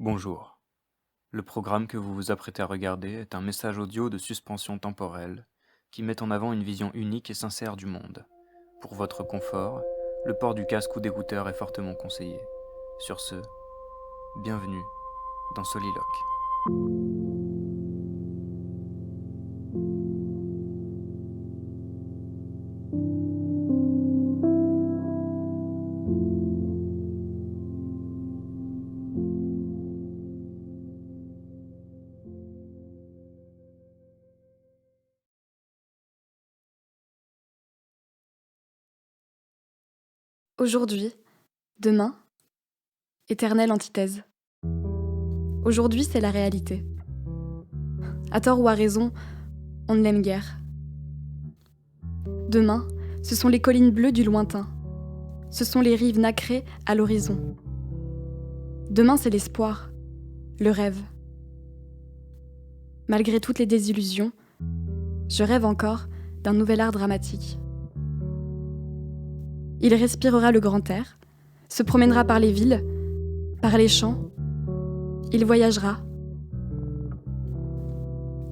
Bonjour. Le programme que vous vous apprêtez à regarder est un message audio de suspension temporelle qui met en avant une vision unique et sincère du monde. Pour votre confort, le port du casque ou d'écouteurs est fortement conseillé. Sur ce, bienvenue dans Soliloque. Aujourd'hui, demain, éternelle antithèse. Aujourd'hui, c'est la réalité. À tort ou à raison, on ne l'aime guère. Demain, ce sont les collines bleues du lointain. Ce sont les rives nacrées à l'horizon. Demain, c'est l'espoir, le rêve. Malgré toutes les désillusions, je rêve encore d'un nouvel art dramatique. Il respirera le grand air, se promènera par les villes, par les champs. Il voyagera.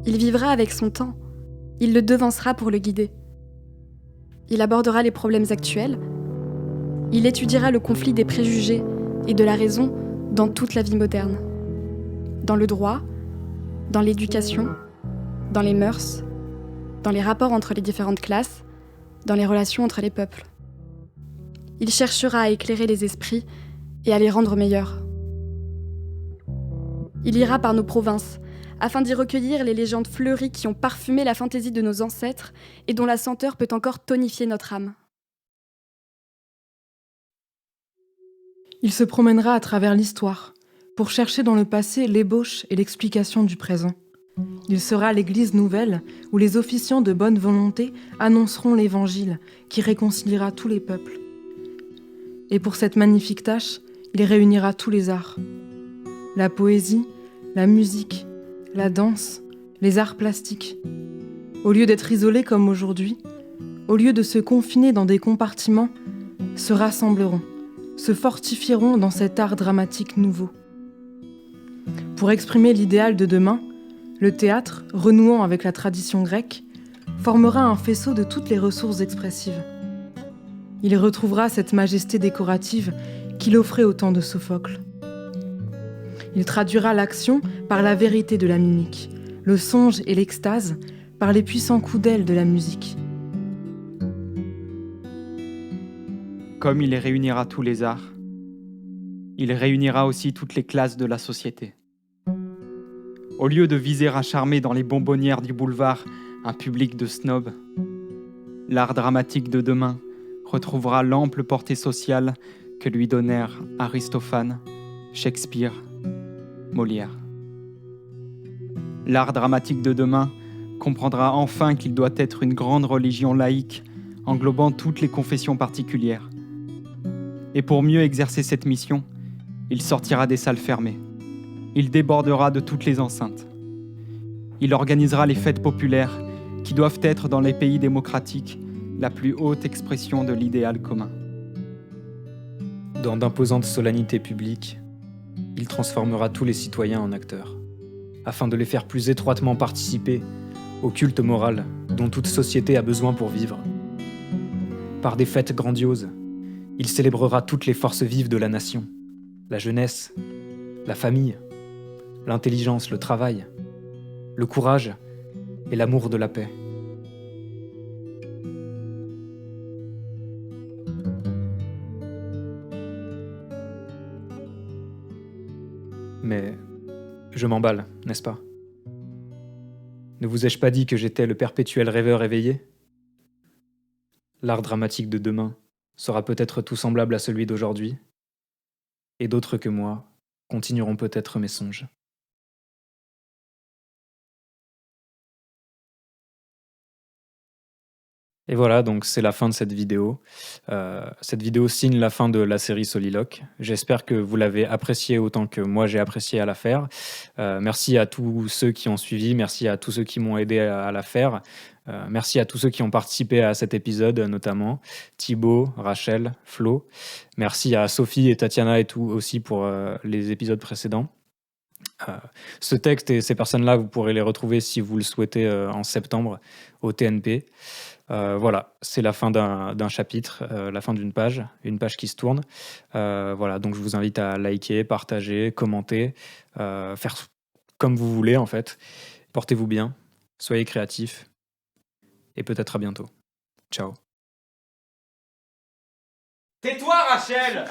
Il vivra avec son temps. Il le devancera pour le guider. Il abordera les problèmes actuels. Il étudiera le conflit des préjugés et de la raison dans toute la vie moderne. Dans le droit, dans l'éducation, dans les mœurs, dans les rapports entre les différentes classes, dans les relations entre les peuples. Il cherchera à éclairer les esprits et à les rendre meilleurs. Il ira par nos provinces, afin d'y recueillir les légendes fleuries qui ont parfumé la fantaisie de nos ancêtres et dont la senteur peut encore tonifier notre âme. Il se promènera à travers l'histoire, pour chercher dans le passé l'ébauche et l'explication du présent. Il sera l'église nouvelle, où les officiants de bonne volonté annonceront l'évangile, qui réconciliera tous les peuples. Et pour cette magnifique tâche, il réunira tous les arts. La poésie, la musique, la danse, les arts plastiques. Au lieu d'être isolés comme aujourd'hui, au lieu de se confiner dans des compartiments, se rassembleront, se fortifieront dans cet art dramatique nouveau. Pour exprimer l'idéal de demain, le théâtre, renouant avec la tradition grecque, formera un faisceau de toutes les ressources expressives. Il retrouvera cette majesté décorative qu'il offrait au temps de Sophocle. Il traduira l'action par la vérité de la mimique, le songe et l'extase par les puissants coups d'aile de la musique. Comme il réunira tous les arts, il réunira aussi toutes les classes de la société. Au lieu de viser à charmer dans les bonbonnières du boulevard un public de snobs, l'art dramatique de demain retrouvera l'ample portée sociale que lui donnèrent Aristophane, Shakespeare, Molière. L'art dramatique de demain comprendra enfin qu'il doit être une grande religion laïque englobant toutes les confessions particulières. Et pour mieux exercer cette mission, il sortira des salles fermées. Il débordera de toutes les enceintes. Il organisera les fêtes populaires qui doivent être dans les pays démocratiques la plus haute expression de l'idéal commun. Dans d'imposantes solennités publiques, il transformera tous les citoyens en acteurs, afin de les faire plus étroitement participer au culte moral dont toute société a besoin pour vivre. Par des fêtes grandioses, il célébrera toutes les forces vives de la nation, la jeunesse, la famille, l'intelligence, le travail, le courage et l'amour de la paix. Mais je m'emballe, n'est-ce pas? Ne vous ai-je pas dit que j'étais le perpétuel rêveur éveillé? L'art dramatique de demain sera peut-être tout semblable à celui d'aujourd'hui, et d'autres que moi continueront peut-être mes songes. Et voilà, donc c'est la fin de cette vidéo. Cette vidéo signe la fin de la série Soliloque. J'espère que vous l'avez appréciée autant que moi j'ai apprécié à la faire. Merci à tous ceux qui ont suivi, merci à tous ceux qui m'ont aidé à la faire. Merci à tous ceux qui ont participé à cet épisode, notamment Thibaut, Rachel, Flo. Merci à Sophie et Tatiana et tout aussi pour les épisodes précédents. Ce texte et ces personnes-là, vous pourrez les retrouver si vous le souhaitez en septembre au TNP. Voilà, c'est la fin d'un chapitre, la fin d'une page, une page qui se tourne. Voilà, donc je vous invite à liker, partager, commenter, faire comme vous voulez en fait. Portez-vous bien, soyez créatifs et peut-être à bientôt. Ciao. Tais-toi, Rachel!